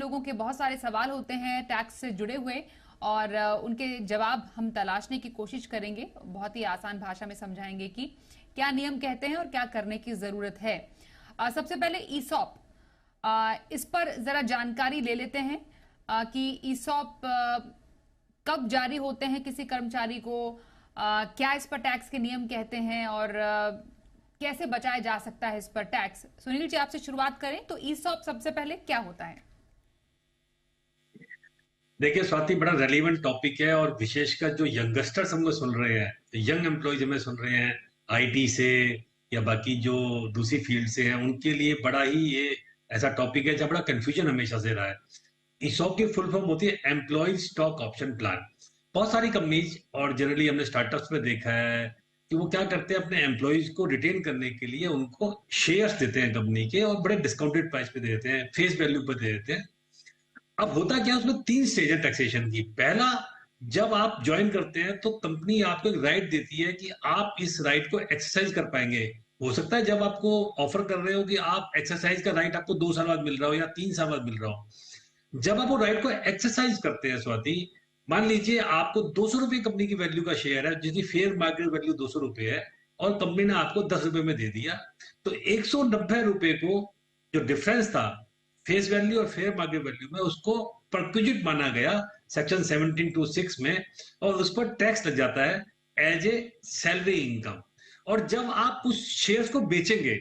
लोगों के बहुत सारे सवाल होते हैं टैक्स से जुड़े हुए और उनके जवाब हम तलाशने की कोशिश करेंगे। बहुत ही आसान भाषा में समझाएंगे कि क्या नियम कहते हैं और क्या करने की जरूरत है। सबसे पहले ईसॉप, इस पर जरा जानकारी ले लेते हैं कि ईसॉप कब जारी होते हैं किसी कर्मचारी को, क्या इस पर टैक्स के नियम कहते हैं और कैसे बचाया जा सकता है इस पर टैक्स। सुनील जी, आपसे शुरुआत करें तो ईसॉप सबसे पहले क्या होता है? देखिए स्वाति, बड़ा रेलिवेंट टॉपिक है और विशेषकर जो यंगस्टर्स हमको सुन रहे हैं, यंग एम्प्लॉयज हमें सुन रहे हैं आईटी से या बाकी जो दूसरी फील्ड से हैं, उनके लिए बड़ा ही ये ऐसा टॉपिक है जहाँ बड़ा कंफ्यूजन हमेशा से रहा है। ईसॉप की फुल फॉर्म होती है एम्प्लॉय स्टॉक ऑप्शन प्लान। बहुत सारी कंपनीज और जनरली हमने स्टार्टअप्स में देखा है कि वो क्या करते हैं, अपने एम्प्लॉयज को रिटेन करने के लिए उनको शेयर्स देते हैं कंपनी के और बड़े डिस्काउंटेड प्राइस पे दे देते हैं, फेस वैल्यू पे दे देते हैं। अब होता क्या है, उसमें तीन स्टेज है टैक्सेशन की। पहला, जब आप ज्वाइन करते हैं तो कंपनी आपको एक राइट देती है कि आप इस राइट को एक्सरसाइज कर पाएंगे। हो सकता है जब आपको ऑफर कर रहे हो कि आप एक्सरसाइज का राइट आपको 2 साल बाद मिल रहा हो या 3 साल बाद मिल रहा हो। जब आप वो राइट को एक्सरसाइज करते हैं स्वाति, मान लीजिए आपको 200 रुपए कंपनी की वैल्यू का शेयर है जिसकी फेयर मार्केट वैल्यू 200 रुपए है और कंपनी ने आपको 10 रुपए में दे दिया, तो 190 रुपए को जो डिफरेंस था फेस वैल्यू और फेयर मार्केट वैल्यू में, उसको परक्विजिट माना गया सेक्शन 17(2)(6) में, और उस पर टैक्स लग जाता है एज ए सैलरी इनकम। और जब आप उस शेयर्स को बेचेंगे,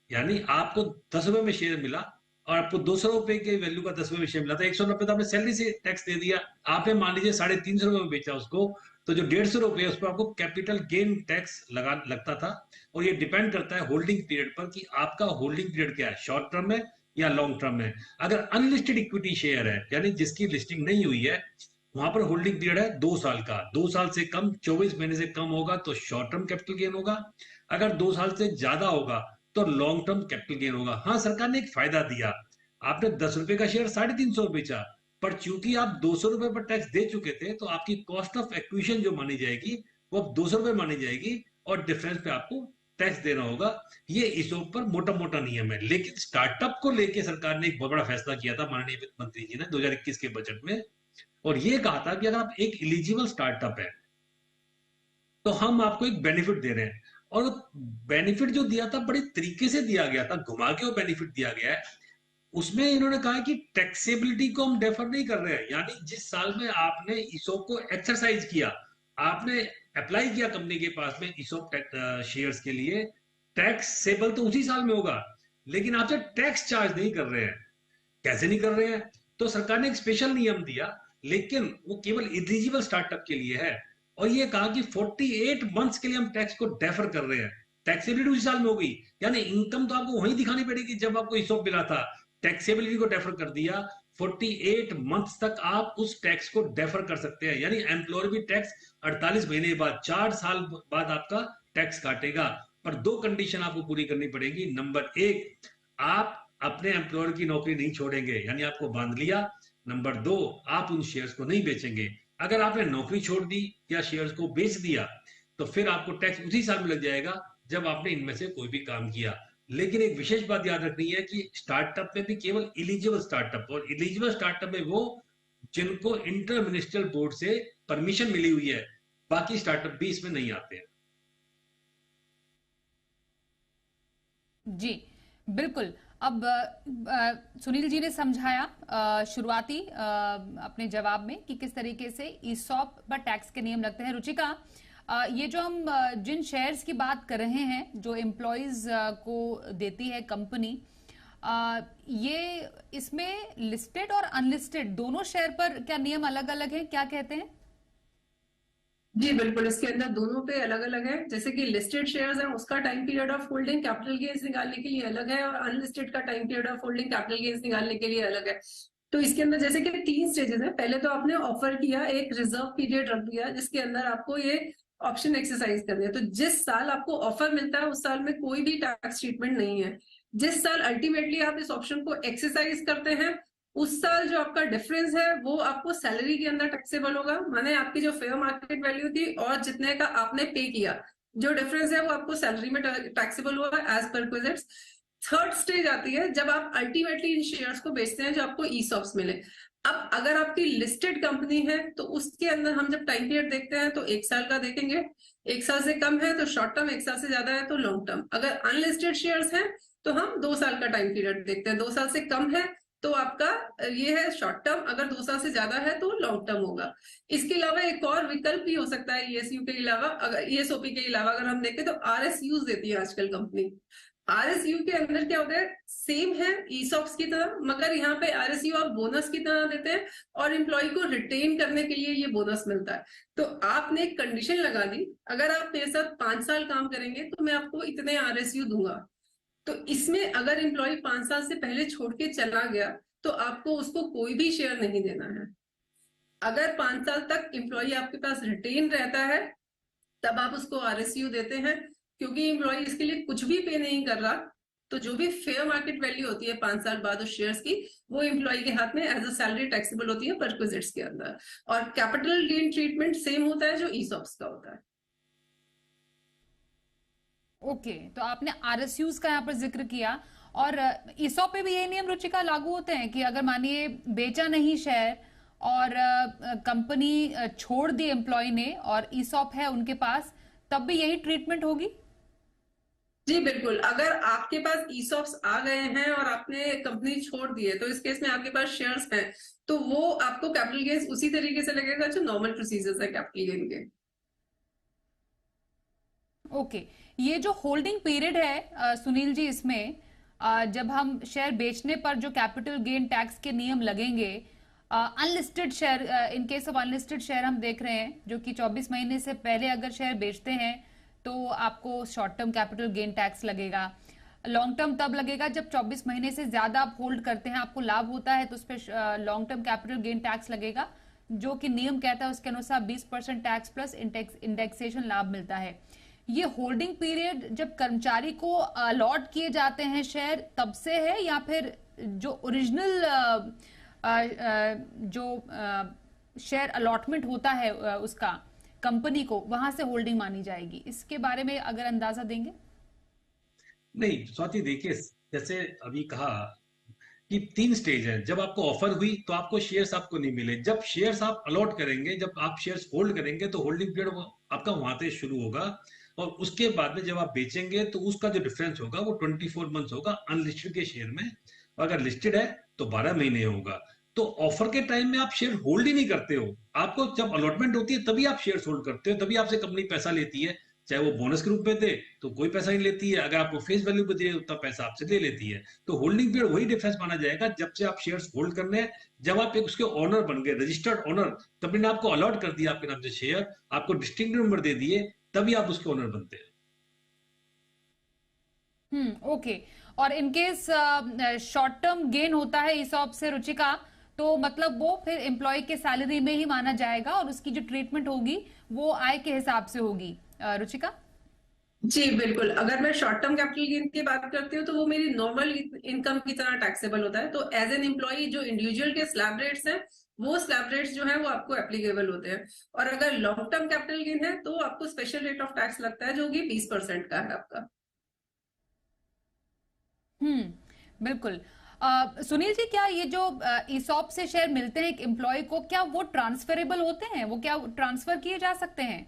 यानी आपको 10 रुपए में शेयर मिला और आपको 200 रुपए के वैल्यू का 10 रुपए में शेयर मिला था, 190 तो आपने सैलरी से टैक्स दे दिया। आपने मान लीजिए 350 रुपए में बेचा उसको, तो जो 150 रुपए उस पर आपको कैपिटल गेन टैक्स लगा लगता था। और ये डिपेंड करता है होल्डिंग पीरियड पर कि आपका होल्डिंग पीरियड क्या है, शॉर्ट टर्म में या लॉन्ग टर्म में। अगर अनलिस्टेड इक्विटी शेयर है यानी जिसकी लिस्टिंग नहीं हुई है, वहां पर होल्डिंग पीरियड है 2 साल का। 2 साल से कम 24 महीने से कम होगा तो शॉर्ट टर्म कैपिटल गेन होगा। अगर 2 साल से ज्यादा होगा तो लॉन्ग टर्म कैपिटल गेन होगा। हाँ, सरकार ने एक फायदा दिया, आपने 10 रुपए का शेयर 350 बेचा, पर चूंकि आप 200 रुपए पर टैक्स दे चुके थे तो आपकी कॉस्ट ऑफ एक्विजिशन जो मानी जाएगी वो अब 200 रुपए मानी जाएगी और डिफरेंस पे आपको टैक्स देना होगा। ये ईसोप पर मोटा मोटा नियम है। लेकिन स्टार्टअप को लेके सरकार ने एक बहुत बड़ा फैसला किया था माननीय वित्त मंत्री जी ने 2021 के बजट में, और ये कहा था कि अगर आप एक एलिजिबल स्टार्टअप है तो हम आपको एक बेनिफिट दे रहे हैं। और बेनिफिट जो दिया था बड़े तरीके से दिया गया था, घुमा के वो बेनिफिट दिया गया है। उसमें इन्होंने कहा कि टैक्सेबिलिटी को हम डेफर नहीं कर रहे हैं, यानी जिस साल में आपने ईसोप को एक्सरसाइज किया, आपने अप्लाई किया कंपनी के पास में ईसोप शेयर्स के लिए, टैक्सेबल तो उसी साल में होगा, लेकिन आपसे टैक्स चार्ज नहीं कर रहे हैं। कैसे नहीं कर रहे हैं? तो सरकार ने एक स्पेशल नियम दिया, लेकिन वो केवल एलिजिबल स्टार्टअप के लिए है। और ये कहा कि 48 मंथ्स के लिए हम टैक्स को डेफर कर रहे हैं। टैक्सेबिलिटी उसी साल में होगी, यानी इनकम तो आपको वहीं दिखानी पड़ेगी जब आपको ईसॉप मिला था। टैक्सेबिलिटी को डेफर कर दिया, 48 मंथ्स तक आप उस टैक्स को डेफर कर सकते हैं। यानी एम्प्लॉयर भी टैक्स 48 महीने बाद, 4 साल बाद आपका टैक्स काटेगा। पर दो कंडीशन आपको पूरी करनी पड़ेगी। नंबर एक, आप अपने एम्प्लॉयर की नौकरी नहीं छोड़ेंगे, यानी आपको बांध लिया। नंबर दो, आप उन शेयर्स को नहीं बेचेंगे। अगर आपने नौकरी छोड़ दी या शेयर्स को बेच दिया तो फिर आपको टैक्स उसी साल में लग जाएगा जब आपने इनमें से कोई भी काम किया। लेकिन एक विशेष बात याद रखनी है कि स्टार्टअप में भी केवल एलिजिबल स्टार्टअप, और एलिजिबल स्टार्टअप में वो जिनको इंटर मिनिस्ट्रियल बोर्ड से परमिशन मिली हुई है, बाकी स्टार्टअप भी इसमें नहीं आते हैं। जी बिल्कुल। अब सुनील जी ने समझाया शुरुआती अपने जवाब में कि किस तरीके से ईसॉप पर टैक्स के नियम लगते हैं। रुचिका, ये जो हम जिन शेयर्स की बात कर रहे हैं जो एम्प्लॉयज को देती है कंपनी, ये इसमें लिस्टेड और अनलिस्टेड दोनों शेयर पर क्या नियम अलग अलग हैं, क्या कहते हैं? जी बिल्कुल, इसके अंदर दोनों पे अलग अलग है। जैसे कि लिस्टेड शेयर्स है उसका time period of holding capital gains निकालने के लिए अलग है, और अनलिस्टेड का time period of holding capital gains निकालने के लिए अलग है। तो इसके अंदर जैसे कि 3 स्टेजेस है। पहले तो आपने ऑफर किया, एक रिजर्व पीरियड रख दिया जिसके अंदर आपको ये ऑप्शन एक्सरसाइज करनी है। तो जिस साल आपको ऑफर मिलता है उस साल में कोई भी टैक्स ट्रीटमेंट नहीं है। जिस साल अल्टीमेटली आप इस ऑप्शन को एक्सरसाइज करते हैं उस साल जो आपका डिफरेंस है वो आपको सैलरी के अंदर टैक्सेबल होगा। माने आपकी जो फेयर मार्केट वैल्यू थी और जितने का आपने पे किया, जो डिफरेंस है वो आपको सैलरी में टैक्सेबल होगा as per requisites. Third stage आती है जब आप अल्टीमेटली इन शेयर्स को बेचते हैं जो आपको ईसॉप्स मिले। अब अगर आपकी लिस्टेड कंपनी है तो उसके अंदर हम जब टाइम पीरियड देखते हैं तो 1 साल का देखेंगे, 1 साल से कम है तो शॉर्ट टर्म, 1 साल से ज्यादा है तो लॉन्ग टर्म। अगर अनलिस्टेड शेयर्स हैं तो हम 2 साल का टाइम पीरियड देखते हैं, 2 साल से कम है तो आपका ये है शॉर्ट टर्म, अगर 2 साल से ज्यादा है तो लॉन्ग टर्म होगा। इसके अलावा एक और विकल्प भी हो सकता है ईएसयू के अलावा, अगर ईएसओपी के अलावा अगर हम देखें तो आरएसयूज देती है आजकल कंपनी। आरएसयू के अंदर क्या होता है, सेम है ईसॉप्स की तरह, मगर यहाँ पे आरएसयू आप बोनस की तरह देते हैं और एम्प्लॉय को रिटेन करने के लिए ये बोनस मिलता है। तो आपने एक कंडीशन लगा दी, अगर आप मेरे साथ 5 साल काम करेंगे तो मैं आपको इतने आरएसयू दूंगा। तो इसमें अगर एम्प्लॉय 5 साल से पहले छोड़ के चला गया तो आपको उसको कोई भी शेयर नहीं देना है। अगर 5 साल तक एम्प्लॉय आपके पास रिटेन रहता है तब आप उसको आरएसयू देते हैं, क्योंकि एम्प्लॉय इसके लिए कुछ भी पे नहीं कर रहा। तो जो भी फेयर मार्केट वैल्यू होती है 5 साल बाद उस शेयर्स की, वो एम्प्लॉय के हाथ में एज अ सैलरी टैक्सेबल होती है परक्विजिट्स के अंदर। और कैपिटल गेन ट्रीटमेंट सेम होता है जो ईसॉप्स का होता है। ओके, तो आपने आरएसयूज का यहाँ पर जिक्र किया, और ईसॉप पे भी ये नियम रुचिका लागू होते हैं कि अगर मानिए बेचा नहीं शेयर और कंपनी छोड़ दी एम्प्लॉय ने और ईसॉप है उनके पास, तब भी यही ट्रीटमेंट होगी? जी बिल्कुल, अगर आपके पास ईसॉप्स आ गए हैं और आपने कंपनी छोड़ दी है तो इस केस में आपके पास शेयर्स हैं तो वो आपको कैपिटल गेन्स उसी तरीके से लगेगा जो नॉर्मल प्रोसीजर्स है कैपिटल गेन के। ओके, ये जो होल्डिंग पीरियड है सुनील जी, इसमें जब हम शेयर बेचने पर जो कैपिटल गेन टैक्स के नियम लगेंगे, unlisted share, in case of unlisted share हम देख रहे हैं जो कि 24 महीने से पहले अगर शेयर बेचते हैं तो आपको short term capital gain tax लगेगा। लॉन्ग टर्म तब लगेगा जब 24 महीने से ज्यादा आप होल्ड करते हैं, आपको लाभ होता है तो उस पर long term capital gain tax लगेगा, जो कि नियम कहता है उसके अनुसार 20% टैक्स प्लस इंडेक्सेशन लाभ मिलता है। ये होल्डिंग पीरियड जब कर्मचारी को अलॉट किए जाते हैं शेयर तब से है, या फिर जो ओरिजिनल जो शेयर अलॉटमेंट होता है उसका कंपनी को, वहां से होल्डिंग मानी जाएगी? इसके बारे में अगर अंदाजा देंगे। नहीं स्वाति, देखिए जैसे अभी कहा कि 3 स्टेज है। जब आपको ऑफर हुई तो आपको शेयर्स आपको नहीं मिले, जब शेयर्स आप अलॉट करेंगे, जब आप शेयर्स होल्ड करेंगे तो होल्डिंग पीरियड आपका वहां से शुरू होगा, और उसके बाद में जब आप बेचेंगे तो उसका जो डिफरेंस होगा वो 24 मंथ्स होगा अनलिस्टेड के शेयर में, और अगर लिस्टेड है तो 12 महीने होगा। तो ऑफर के टाइम में आप शेयर होल्ड ही नहीं करते हो, आपको जब अलॉटमेंट होती है तभी आप शेयर होल्ड करते हो, तभी आपसे कंपनी पैसा लेती है, चाहे वो बोनस के रूप में दे तो कोई पैसा नहीं लेती है, अगर आपको फेस वैल्यू पे दे उतना पैसा आपसे ले लेती है। तो होल्डिंग पीरियड वही डिफरेंस माना जाएगा जब से आप शेयर्स होल्ड करने हैं, जब आप एक उसके ओनर बन गए, रजिस्टर्ड ओनर, कंपनी ने आपको अलॉट कर दिया आपके नाम से शेयर, आपको डिस्टिंक्ट नंबर दे दिए, तभी आप उसके ओनर बनते हैं। ओके। और इनकेस शॉर्ट टर्म गेन होता है ईसॉप से रुचिका, तो मतलब वो फिर एम्प्लॉय के सैलरी में ही माना जाएगा और उसकी जो ट्रीटमेंट होगी वो आय के हिसाब से होगी। रुचिका? जी बिल्कुल, अगर मैं शॉर्ट टर्म कैपिटल गेन की बात करती हूँ तो वो मेरी नॉर्मल इनकम की तरह टैक्सेबल होता है। तो एज एन एम्प्लॉय जो इंडिविजुअल के स्लैब रेट्स हैं वो स्लैब रेट्स जो है वो आपको एप्लीकेबल होते हैं। और अगर लॉन्ग टर्म कैपिटल गेन है तो आपको स्पेशल रेट ऑफ टैक्स लगता है जो कि 20% का है आपका। बिल्कुल। सुनील जी, क्या ये जो ईसॉप से शेयर मिलते हैं एक एम्प्लॉय को, क्या वो ट्रांसफरेबल होते हैं? वो क्या ट्रांसफर किए जा सकते हैं?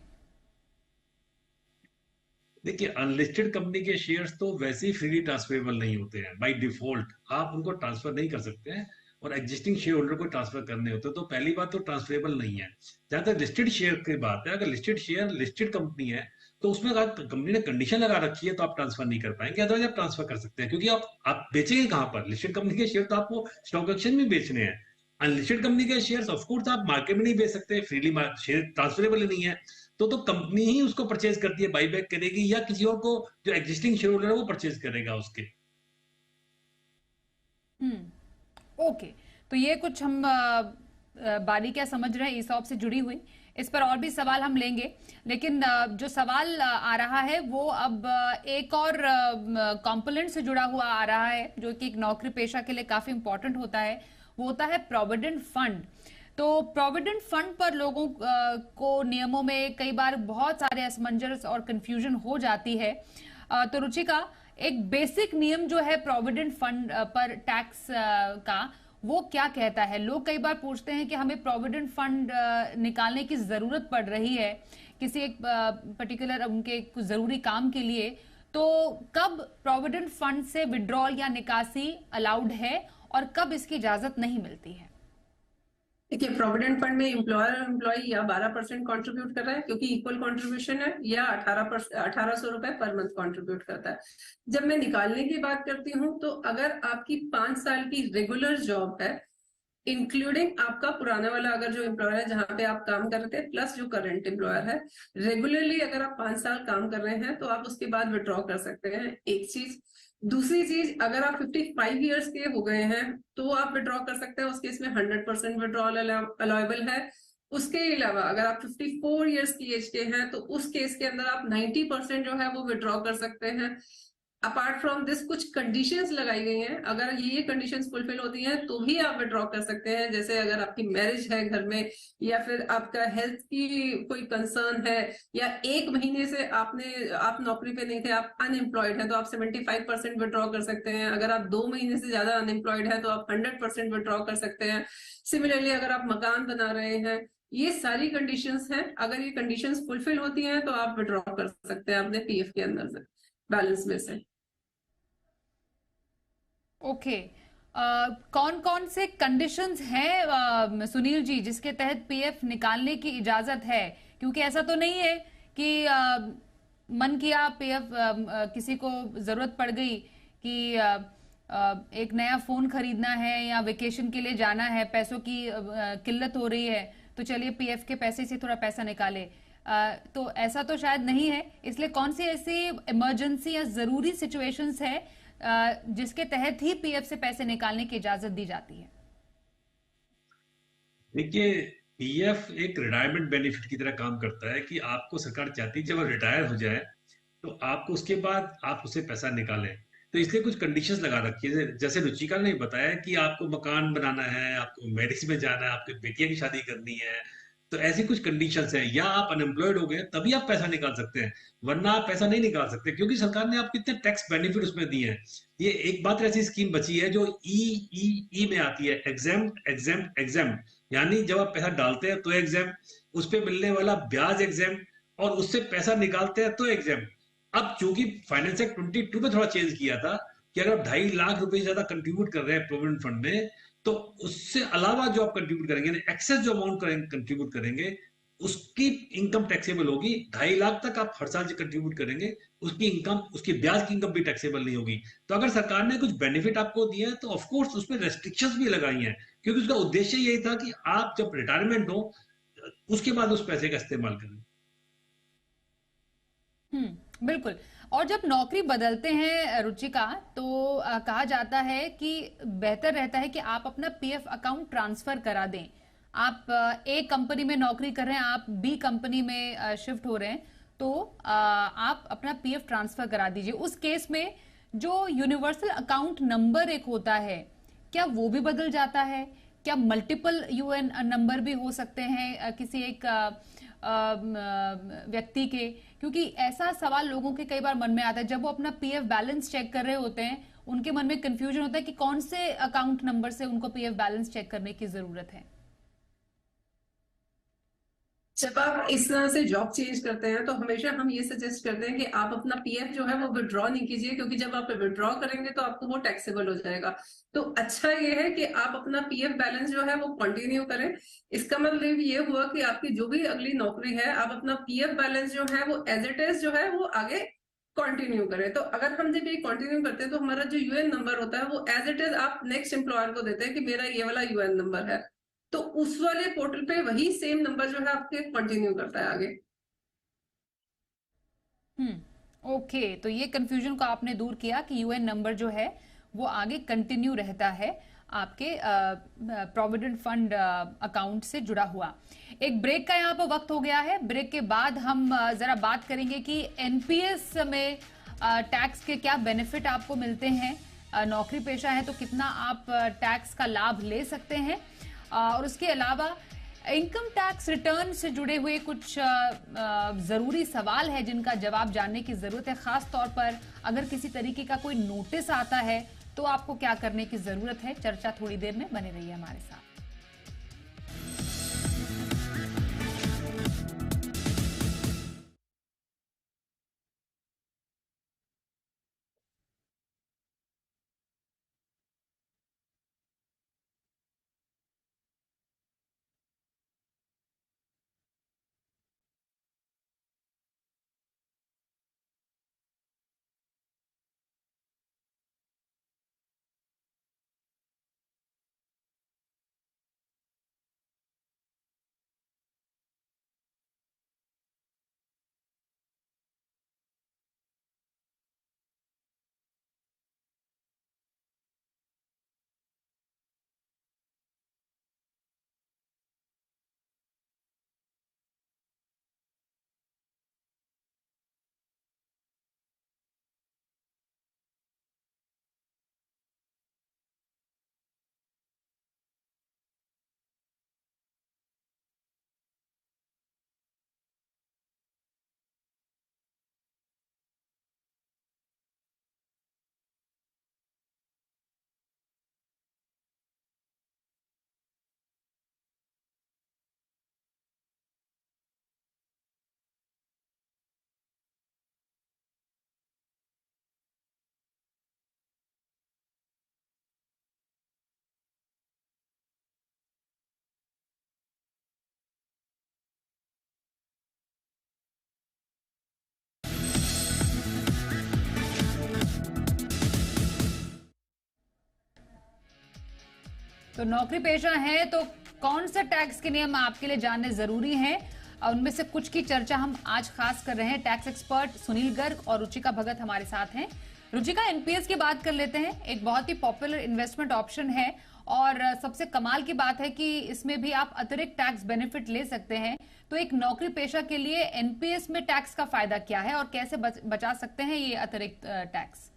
देखिए अनलिस्टेड कंपनी के शेयर्स तो वैसे ही फ्रीली ट्रांसफरेबल नहीं होते हैं, बाय डिफॉल्ट आप उनको ट्रांसफर नहीं कर सकते हैं, और एग्जिस्टिंग शेयर होल्डर को ट्रांसफर करने होते हैं, तो पहली बात तो ट्रांसफरेबल नहीं है। जहां तक लिस्टेड शेयर की बात है, अगर लिस्टेड शेयर लिस्टेड कंपनी है तो उसमें अगर कंपनी ने कंडीशन लगा रखी है तो आप ट्रांसफर नहीं कर पाएंगे, अदरवाइज आप ट्रांसफर कर सकते हैं, क्योंकि आप बेचेंगे कहां पर? लिस्टेड कंपनी के शेयर तो आपको स्टॉक एक्सचेंज में बेचने हैं। अनलिस्टेड कंपनी के शेयर्स ऑफकोर्स आप मार्केट में नहीं बेच सकते, फ्रीली शेयर ट्रांसफरेबल नहीं है, तो कंपनी ही उसको परचेज करती है, बाईबैक करेगी, या किसी और को जो एग्जिस्टिंग शेयर होल्डर है वो परचेज करेगा उसके। ओके, तो ये कुछ हम बारीकियां समझ रहे हैं ईसॉप से जुड़ी हुई। इस पर और भी सवाल हम लेंगे, लेकिन जो सवाल आ रहा है वो अब एक और कंपोनेंट से जुड़ा हुआ आ रहा है जो कि एक नौकरी पेशा के लिए काफी इंपॉर्टेंट होता है, वो होता है प्रोविडेंट फंड। तो प्रोविडेंट फंड पर लोगों को नियमों में कई बार बहुत सारे असमंजस और कंफ्यूजन हो जाती है। तो रुचिका, एक बेसिक नियम जो है प्रोविडेंट फंड पर टैक्स का, वो क्या कहता है? लोग कई बार पूछते हैं कि हमें प्रोविडेंट फंड निकालने की जरूरत पड़ रही है किसी एक पर्टिकुलर उनके कुछ जरूरी काम के लिए, तो कब प्रोविडेंट फंड से विड्रॉल या निकासी अलाउड है और कब इसकी इजाजत नहीं मिलती है? देखिए, प्रोविडेंट फंड में एम्प्लॉयर और एम्प्लॉय या 12% कंट्रीब्यूट कर रहा है, क्योंकि इक्वल कंट्रीब्यूशन है, या 1800 रुपए पर मंथ कंट्रीब्यूट करता है। जब मैं निकालने की बात करती हूँ, तो अगर आपकी 5 साल की रेगुलर जॉब है, इंक्लूडिंग आपका पुराना वाला अगर जो एम्प्लॉयर है जहां पे आप काम कर रहे थे, प्लस जो करंट एम्प्लॉयर है, रेगुलरली अगर आप 5 साल काम कर रहे हैं तो आप उसके बाद विड्रॉ कर सकते हैं, एक चीज। दूसरी चीज, अगर आप 55 ईयर्स के हो गए हैं तो आप विड्रॉ कर सकते हैं, उस केस में 100% विड्रॉल अलाउेबल है। उसके अलावा अगर आप 54 ईयर्स की एज के हैं तो उस केस के अंदर आप 90% जो है वो विड्रॉ कर सकते हैं। अपार्ट फ्रॉम दिस कुछ कंडीशंस लगाई गई हैं, अगर ये कंडीशंस फुलफिल होती हैं तो भी आप विड्रॉ कर सकते हैं। जैसे अगर आपकी मैरिज है घर में, या फिर आपका हेल्थ की कोई कंसर्न है, या 1 महीने से आप नौकरी पे नहीं थे, आप अनएम्प्लॉयड हैं, तो आप 75% विड्रॉ कर सकते हैं। अगर आप 2 महीने से ज्यादा अनएम्प्लॉयड हैं तो आप 100% विड्रॉ कर सकते हैं। सिमिलरली अगर आप मकान बना रहे हैं, ये सारी कंडीशंस हैं, अगर ये कंडीशंस फुलफिल होती हैं तो आप विड्रॉ कर सकते हैं अपने पीएफ के अंदर से, बैलेंस में से। ओके, कौन कौन से कंडीशंस हैं सुनील जी जिसके तहत पीएफ निकालने की इजाजत है? क्योंकि ऐसा तो नहीं है कि मन किया पीएफ, किसी को जरूरत पड़ गई कि एक नया फोन खरीदना है या वेकेशन के लिए जाना है, पैसों की किल्लत हो रही है, तो चलिए पीएफ के पैसे से थोड़ा पैसा निकाले। तो ऐसा तो शायद नहीं है। इसलिए कौन सी ऐसी इमरजेंसी या जरूरी सिचुएशंस है जिसके तहत ही पीएफ से पैसे निकालने की इजाजत दी जाती है? देखिए, पीएफ एक रिटायरमेंट बेनिफिट की तरह काम करता है कि आपको सरकार चाहती है जब आप रिटायर हो जाए तो आपको उसके बाद आप उसे पैसा निकालें। तो इसलिए कुछ कंडीशंस लगा रखी है, जैसे रुचिका ने बताया कि आपको मकान बनाना है, आपको मैरिज में जाना है, आपकी बेटिया की शादी करनी है, तो ऐसी कुछ कंडीशंस है, या आप अनएम्प्लॉयड हो गए तभी आप पैसा निकाल सकते हैं, वरना आप पैसा नहीं निकाल सकते, क्योंकि सरकार ने आपको इतने टैक्स बेनिफिट उसमें दिए हैं। ये एक बात ऐसी स्कीम बची है जो ई में आती है, एग्जेम्प्ट एग्जेम्प्ट एग्जेम्प्ट, यानी जब आप पैसा डालते हैं तो एग्जेम्प्ट, उस पर मिलने वाला ब्याज एग्जेम्प्ट, और उससे पैसा निकालते हैं तो एग्जेम्प्ट। अब चूंकि फाइनेंस एक्ट 22 में थोड़ा चेंज किया था कि अगर आप 2.5 लाख रुपए से ज्यादा कंट्रीब्यूट कर रहे हैं प्रोविडेंट फंड में, तो उससे अलावा जो आप कंट्रीब्यूट करेंगे, एक्सेस जो अमाउंट कंट्रीब्यूट करेंगे, उसकी इनकम टैक्सेबल होगी। 2.5 लाख तक आप हर साल जो कंट्रीब्यूट करेंगे उसकी इनकम, उसकी ब्याज की इनकम भी टैक्सेबल नहीं होगी। तो अगर सरकार ने कुछ बेनिफिट आपको दिए हैं तो ऑफकोर्स उसमें रेस्ट्रिक्शंस भी लगाई हैं, क्योंकि उसका उद्देश्य यही था कि आप जब रिटायरमेंट हो उसके बाद उस पैसे का इस्तेमाल करें। बिल्कुल। और जब नौकरी बदलते हैं रुचिका, तो कहा जाता है कि बेहतर रहता है कि आप अपना पीएफ अकाउंट ट्रांसफर करा दें। आप ए कंपनी में नौकरी कर रहे हैं, आप बी कंपनी में शिफ्ट हो रहे हैं, तो आप अपना पीएफ ट्रांसफर करा दीजिए। उस केस में जो यूनिवर्सल अकाउंट नंबर एक होता है, क्या वो भी बदल जाता है? क्या मल्टीपल यूएन नंबर भी हो सकते हैं किसी एक व्यक्ति के? क्योंकि ऐसा सवाल लोगों के कई बार मन में आता है जब वो अपना पीएफ बैलेंस चेक कर रहे होते हैं, उनके मन में कंफ्यूजन होता है कि कौन से अकाउंट नंबर से उनको पीएफ बैलेंस चेक करने की जरूरत है। जब आप इस तरह से जॉब चेंज करते हैं तो हमेशा हम ये सजेस्ट करते हैं कि आप अपना पीएफ जो है वो विड्रॉ नहीं कीजिए, क्योंकि जब आप विड्रॉ करेंगे तो आपको वो टैक्सेबल हो जाएगा। तो अच्छा ये है कि आप अपना पीएफ बैलेंस जो है वो कंटिन्यू करें। इसका मतलब ये हुआ कि आपकी जो भी अगली नौकरी है, आप अपना पीएफ बैलेंस जो है वो एज इट इज जो है वो आगे कंटिन्यू करें। तो अगर हम जब ये कंटिन्यू करते हैं तो हमारा जो यूएन नंबर होता है वो एज इट इज आप नेक्स्ट एम्प्लॉयर को देते हैं कि मेरा ये वाला यूएन नंबर है, तो उस वाले पोर्टल पे वही सेम नंबर जो है आपके कंटिन्यू करता है आगे। ओके, तो ये कंफ्यूजन को आपने दूर किया कि यूएन नंबर जो है वो आगे कंटिन्यू रहता है आपके प्रोविडेंट फंड अकाउंट से जुड़ा हुआ। एक ब्रेक का यहाँ पर वक्त हो गया है। ब्रेक के बाद हम जरा बात करेंगे कि एनपीएस में टैक्स के क्या बेनिफिट आपको मिलते हैं, नौकरी पेशा है तो कितना आप टैक्स का लाभ ले सकते हैं, और उसके अलावा इनकम टैक्स रिटर्न से जुड़े हुए कुछ जरूरी सवाल है जिनका जवाब जानने की जरूरत है, खास तौर पर अगर किसी तरीके का कोई नोटिस आता है तो आपको क्या करने की जरूरत है। चर्चा थोड़ी देर में, बने रहिए हमारे साथ। तो नौकरी पेशा है तो कौन से टैक्स के नियम आपके लिए जानने जरूरी हैं, उनमें से कुछ की चर्चा हम आज खास कर रहे हैं। टैक्स एक्सपर्ट सुनील गर्ग और रुचिका भगत हमारे साथ हैं। रुचिका, एनपीएस की बात कर लेते हैं। एक बहुत ही पॉपुलर इन्वेस्टमेंट ऑप्शन है और सबसे कमाल की बात है कि इसमें भी आप अतिरिक्त टैक्स बेनिफिट ले सकते हैं। तो एक नौकरी पेशा के लिए एनपीएस में टैक्स का फायदा क्या है और कैसे बचा सकते हैं ये अतिरिक्त टैक्स?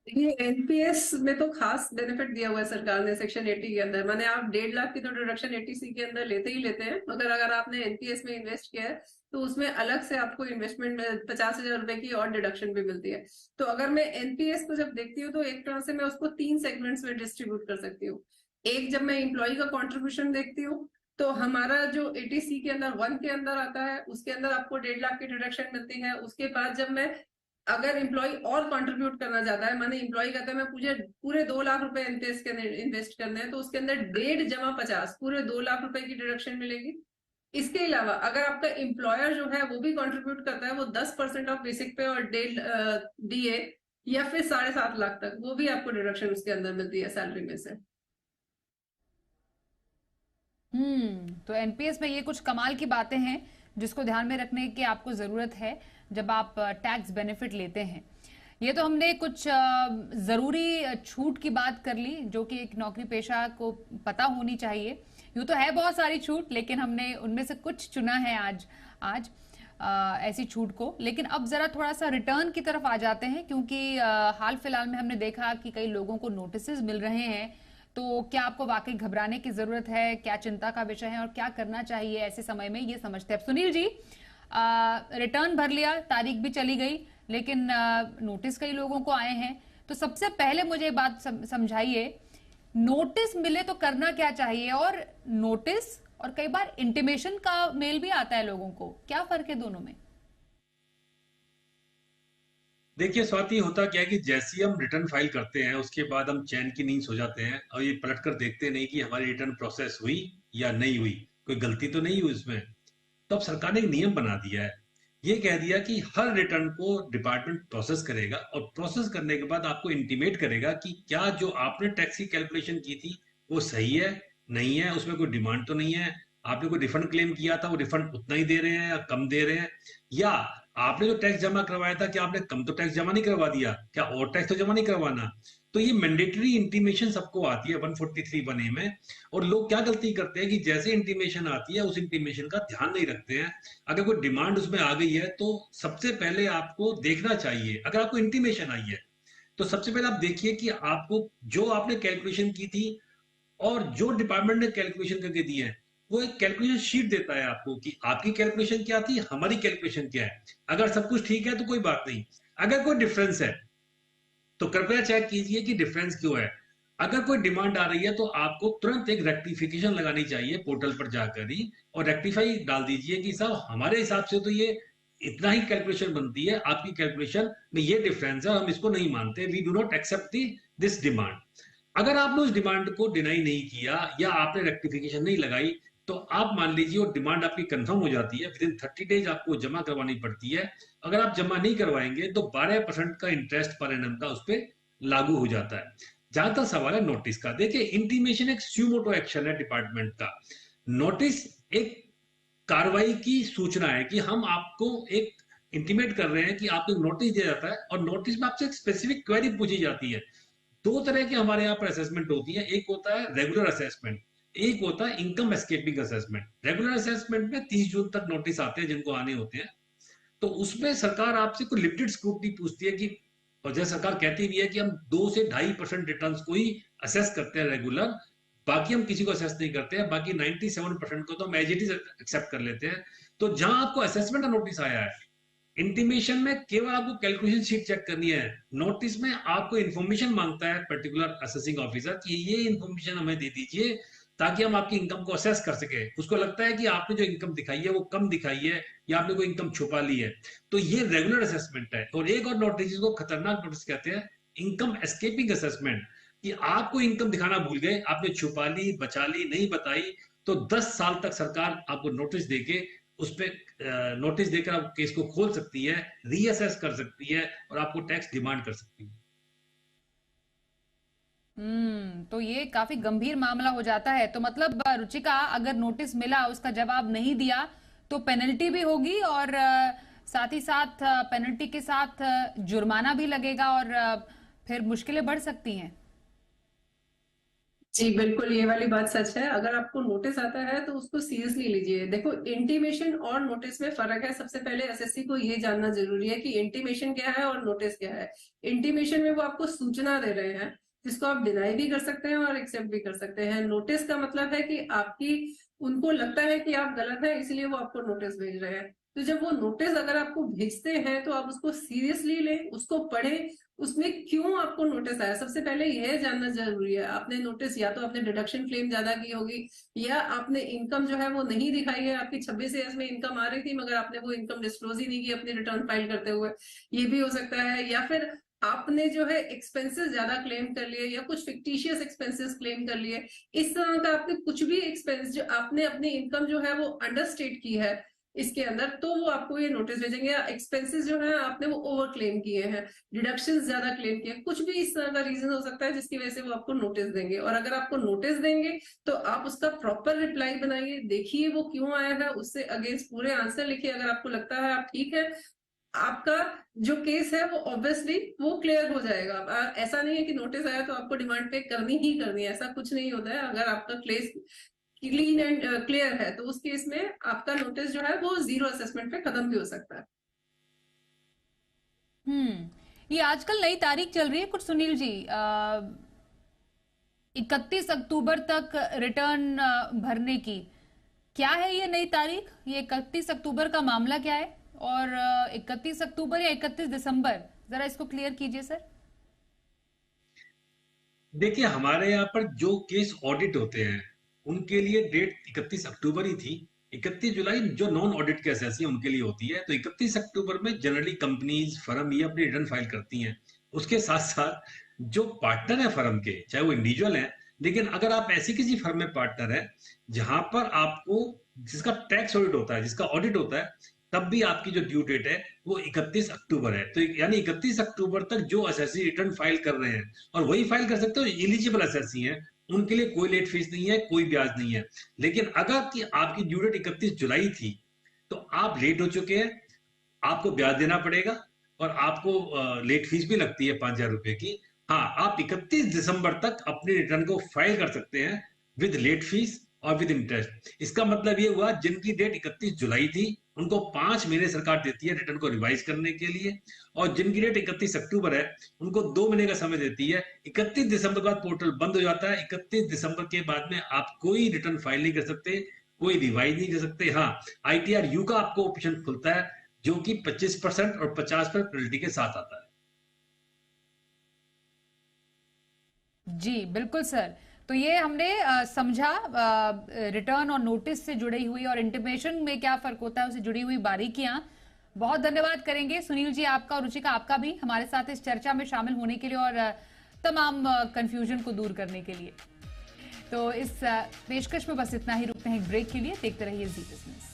ये एनपीएस में तो खास बेनिफिट दिया हुआ है सरकार ने सेक्शन 80 के अंदर। माने आप 1.5 लाख की तो डिडक्शन 80C के अंदर लेते ही लेते हैं, मगर अगर आपने एनपीएस में इन्वेस्ट किया है तो उसमें अलग से आपको इन्वेस्टमेंट में 50,000 रुपए की और डिडक्शन भी मिलती है। तो अगर मैं एनपीएस को जब देखती हूँ तो एक तरह से मैं उसको 3 सेगमेंट्स में डिस्ट्रीब्यूट कर सकती हूँ। एक, जब मैं एम्प्लॉय का कॉन्ट्रीब्यूशन देखती हूँ तो हमारा जो 80C के अंदर 1 के अंदर आता है उसके अंदर आपको 1.5 लाख की डिडक्शन मिलती है। उसके बाद जब मैं अगर एम्प्लॉय और कंट्रीब्यूट करना चाहता है, माने एम्प्लॉय कहता है मैं पूरे 2 लाख रुपए एनपीएस के अंदर इन्वेस्ट करने हैं, तो उसके अंदर 1.5 जमा 50 पूरे 2 लाख रुपए की डिडक्शन मिलेगी। इसके अलावा अगर आपका एम्प्लॉयर जो है वो भी कंट्रीब्यूट करता है, वो 10% ऑफ बेसिक पे और 1.5 डीए या फिर 7.5 लाख तक, वो भी आपको डिडक्शन उसके अंदर मिलती है सैलरी में से। तो एनपीएस में ये कुछ कमाल की बातें हैं जिसको ध्यान में रखने की आपको जरूरत है जब आप टैक्स बेनिफिट लेते हैं। ये तो हमने कुछ जरूरी छूट की बात कर ली जो कि एक नौकरी पेशा को पता होनी चाहिए। यूं तो है बहुत सारी छूट, लेकिन हमने उनमें से कुछ चुना है आज ऐसी छूट को। लेकिन अब जरा थोड़ा सा रिटर्न की तरफ आ जाते हैं, क्योंकि हाल फिलहाल में हमने देखा कि कई लोगों को नोटिसेस मिल रहे हैं। तो क्या आपको वाकई घबराने की जरूरत है, क्या चिंता का विषय है और क्या करना चाहिए ऐसे समय में, ये समझते हैं। सुनील जी, रिटर्न भर लिया, तारीख भी चली गई, लेकिन नोटिस कई लोगों को आए हैं। तो सबसे पहले मुझे बात समझाइए, नोटिस मिले तो करना क्या चाहिए, और नोटिस और कई बार इंटीमेशन का मेल भी आता है लोगों को, क्या फर्क है दोनों में? देखिए स्वाति, होता क्या है कि जैसे ही हम रिटर्न फाइल करते हैं उसके बाद हम चैन की नींद सो जाते हैं और ये पलट कर देखते नहीं कि हमारी रिटर्न प्रोसेस हुई या नहीं हुई, कोई गलती तो नहीं हुई उसमें। तो अब सरकार ने एक नियम बना दिया है, ये कह दिया कि हर रिटर्न को डिपार्टमेंट प्रोसेस करेगा और प्रोसेस करने के बाद आपको इंटीमेट करेगा कि क्या जो आपने टैक्स की कैलकुलेशन की थी वो सही है, नहीं है, उसमें कोई डिमांड तो नहीं है, आपने कोई रिफंड क्लेम किया था वो रिफंड उतना ही दे रहे हैं या कम दे रहे हैं, या आपने जो टैक्स जमा करवाया था क्या आपने कम तो टैक्स जमा नहीं करवा दिया, क्या और टैक्स तो जमा नहीं करवाना। तो ये मैंडेटरी इंटीमेशन सबको आती है 143(1)(a) में। और लोग क्या गलती करते हैं कि जैसे इंटीमेशन आती है उस इंटीमेशन का ध्यान नहीं रखते हैं। अगर कोई डिमांड उसमें आ गई है तो सबसे पहले आपको देखना चाहिए, अगर आपको इंटीमेशन आई है तो सबसे पहले आप देखिए कि आपको जो आपने कैलकुलेशन की थी और जो डिपार्टमेंट ने कैलकुलेशन करके दी है वो एक कैलकुलेशन शीट देता है आपको कि आपकी कैलकुलेशन क्या थी, हमारी कैलकुलेशन क्या है। अगर सब कुछ ठीक है तो कोई बात नहीं, अगर कोई डिफरेंस है तो कृपया चेक कीजिए कि डिफरेंस क्यों है। अगर कोई डिमांड आ रही है तो आपको तुरंत एक रेक्टिफिकेशन लगानी चाहिए पोर्टल पर जाकर ही, और रेक्टिफाई डाल दीजिए कि साहब हमारे हिसाब से तो ये इतना ही कैलकुलेशन बनती है, आपकी कैलकुलेशन में ये डिफरेंस है, हम इसको नहीं मानते, we do not accept this demand. अगर आपने उस डिमांड को डिनाई नहीं किया या आपने रेक्टिफिकेशन नहीं लगाई, तो आप मान लीजिए वो डिमांड आपकी कंफर्म हो जाती है, विद इन 30 डेज आपको जमा करवानी पड़ती है। अगर आप जमा नहीं करवाएंगे तो 12% का इंटरेस्ट पर एनम का उस पर लागू हो जाता है। जहां तक सवाल है नोटिस का, देखिए इंटीमेशन एक स्यूमोटो एक्शन है डिपार्टमेंट का। नोटिस एक कार्रवाई की सूचना है कि हम आपको एक इंटीमेट कर रहे हैं कि आपको नोटिस दिया जाता है, और नोटिस में आपसे एक स्पेसिफिक क्वेरी पूछी जाती है। दो तरह के हमारे यहाँ पर असेसमेंट होती है, एक होता है रेगुलर असेसमेंट, एक होता है income escaping assessment. Regular assessment में 30 जून तक नोटिस आते हैं जिनको आने होते हैं, तो उसमें सरकार आपसे कोई लिमिटेड स्क्रूटनी पूछती है कि, और जैसे सरकार कहती भी है कि हम 2 से 2.5% रिटर्न को ही असेस करते हैं रेगुलर, बाकी हम किसी को असेस नहीं करते हैं, बाकी 97% को तो हम एज इट इज एक्सेप्ट कर लेते हैं। तो जहां आपको असेसमेंट का नोटिस आया है, इंटीमेशन में केवल आपको कैलकुलेशन शीट चेक करनी है, नोटिस में आपको इंफॉर्मेशन मांगता है पर्टिकुलर असेसिंग ऑफिसर कि ये इंफॉर्मेशन हमें दे दीजिए ताकि हम आपकी इनकम को असेस कर सके। उसको लगता है कि आपने जो इनकम दिखाई है वो कम दिखाई है या आपने कोई इनकम छुपा ली है, तो ये रेगुलर असेसमेंट है। और एक और नोटिस जिसको खतरनाक नोटिस कहते हैं, इनकम एस्केपिंग असेसमेंट, कि आपको इनकम दिखाना भूल गए, आपने छुपा ली, बचा ली, नहीं बताई, तो 10 साल तक सरकार आपको नोटिस देके उस पर नोटिस देकर आप केस को खोल सकती है, रीअसेस कर सकती है और आपको टैक्स डिमांड कर सकती है। तो ये काफी गंभीर मामला हो जाता है। तो मतलब रुचिका, अगर नोटिस मिला उसका जवाब नहीं दिया तो पेनल्टी भी होगी, और साथ ही साथ पेनल्टी के साथ जुर्माना भी लगेगा, और फिर मुश्किलें बढ़ सकती हैं। जी बिल्कुल, ये वाली बात सच है। अगर आपको नोटिस आता है तो उसको सीरियसली लीजिए। देखो, इंटीमेशन और नोटिस में फर्क है। सबसे पहले एसएससी को ये जानना जरूरी है कि इंटीमेशन क्या है और नोटिस क्या है। इंटीमेशन में वो आपको सूचना दे रहे हैं जिसको आप डिनाई भी कर सकते हैं और एक्सेप्ट भी कर सकते हैं। नोटिस का मतलब है कि आपकी उनको लगता है कि आप गलत है, इसलिए वो आपको नोटिस भेज रहे हैं। तो जब वो नोटिस अगर आपको भेजते हैं तो आप उसको सीरियसली लें, उसको पढ़ें, उसमें क्यों आपको नोटिस आया। सबसे पहले यह जानना जरूरी है। आपने नोटिस, या तो आपने डिडक्शन क्लेम ज्यादा की होगी, या आपने इनकम जो है वो नहीं दिखाई है, आपकी 26 ईयर्स में इनकम आ रही थी मगर आपने वो इनकम डिस्क्लोज ही नहीं की अपनी रिटर्न फाइल करते हुए, ये भी हो सकता है। या फिर आपने जो है एक्सपेंसेस ज्यादा क्लेम कर लिए या कुछ फिक्टिशियस एक्सपेंसेस क्लेम कर लिए। इस तरह का आपने कुछ भी एक्सपेंस जो आपने अपनी इनकम जो है वो अंडरस्टेट की है इसके अंदर, तो वो आपको ये नोटिस भेजेंगे। या एक्सपेंसेस जो है आपने वो ओवर क्लेम किए हैं, डिडक्शंस ज्यादा क्लेम किए, कुछ भी इस तरह का रीजन हो सकता है जिसकी वजह से वो आपको नोटिस देंगे। और अगर आपको नोटिस देंगे तो आप उसका प्रॉपर रिप्लाई बनाइए, देखिए वो क्यों आया है, उससे अगेंस्ट पूरे आंसर लिखिए। अगर आपको लगता है आप ठीक है, आपका जो केस है वो ऑब्वियसली वो क्लियर हो जाएगा। ऐसा नहीं है कि नोटिस आया तो आपको डिमांड पे करनी ही करनी है, ऐसा कुछ नहीं होता है। अगर आपका केस क्लीन एंड क्लियर है तो उस केस में आपका नोटिस जो है वो 0 असेसमेंट पे खत्म भी हो सकता है। ये आजकल नई तारीख चल रही है कुछ, सुनील जी, 31 अक्टूबर तक रिटर्न भरने की। क्या है ये नई तारीख? ये 31 अक्टूबर का मामला क्या है? और 31 अक्टूबर या 31 दिसंबर, जरा इसको क्लियर कीजिए सर। देखिए, हमारे यहाँ पर जो केस ऑडिट होते हैं उनके लिए डेट 31 अक्टूबर ही थी। 31 जुलाई जो नॉन ऑडिट के एसएससी उनके लिए होती है, तो 31 अक्टूबर में जनरली कंपनीज, फर्म ये अपनी रिटर्न फाइल करती हैं। उसके साथ साथ जो पार्टनर है फर्म के, चाहे वो इंडिविजुअल है, लेकिन अगर आप ऐसी किसी फर्म में पार्टनर है जहां पर आपको, जिसका टैक्स ऑडिट होता है, जिसका ऑडिट होता है, तब भी आपकी जो ड्यू डेट है वो 31 अक्टूबर है। तो यानी 31 अक्टूबर तक जो एसएससी रिटर्न फाइल कर रहे हैं, और वही फाइल कर सकते हो एलिजिबल एसएससी हैं, उनके लिए कोई लेट फीस नहीं है, कोई ब्याज नहीं है। लेकिन अगर कि आपकी ड्यू डेट 31 जुलाई थी तो आप लेट हो चुके हैं, आपको ब्याज देना पड़ेगा, और आपको लेट फीस भी लगती है 5,000 रुपए की। हाँ, आप 31 दिसंबर तक अपनी रिटर्न को फाइल कर सकते हैं विद लेट फीस और विद इंटरेस्ट। इसका मतलब ये हुआ, जिनकी डेट 31 जुलाई थी उनको 5 महीने सरकार देती है रिटर्न को रिवाइज करने के लिए, और जिनकी डेट 31 अक्टूबर है उनको 2 महीने का समय देती है। 31 दिसंबर के बाद पोर्टल बंद हो जाता है। 31 दिसंबर के बाद में आप कोई रिटर्न फाइल नहीं कर सकते, कोई रिवाइज नहीं कर सकते। हाँ, आईटीआर यू का आपको ऑप्शन खुलता है जो कि 25% और 50% पेनल्टी के साथ आता है। जी बिल्कुल सर। तो ये हमने समझा रिटर्न और नोटिस से जुड़ी हुई और इंटीमेशन में क्या फर्क होता है उससे जुड़ी हुई बारीकियां। बहुत धन्यवाद करेंगे सुनील जी आपका और रुचिका आपका भी हमारे साथ इस चर्चा में शामिल होने के लिए और तमाम कंफ्यूजन को दूर करने के लिए। तो इस पेशकश में बस इतना ही, रुकते हैं एक ब्रेक के लिए। देखते रहिए जी बिजनेस।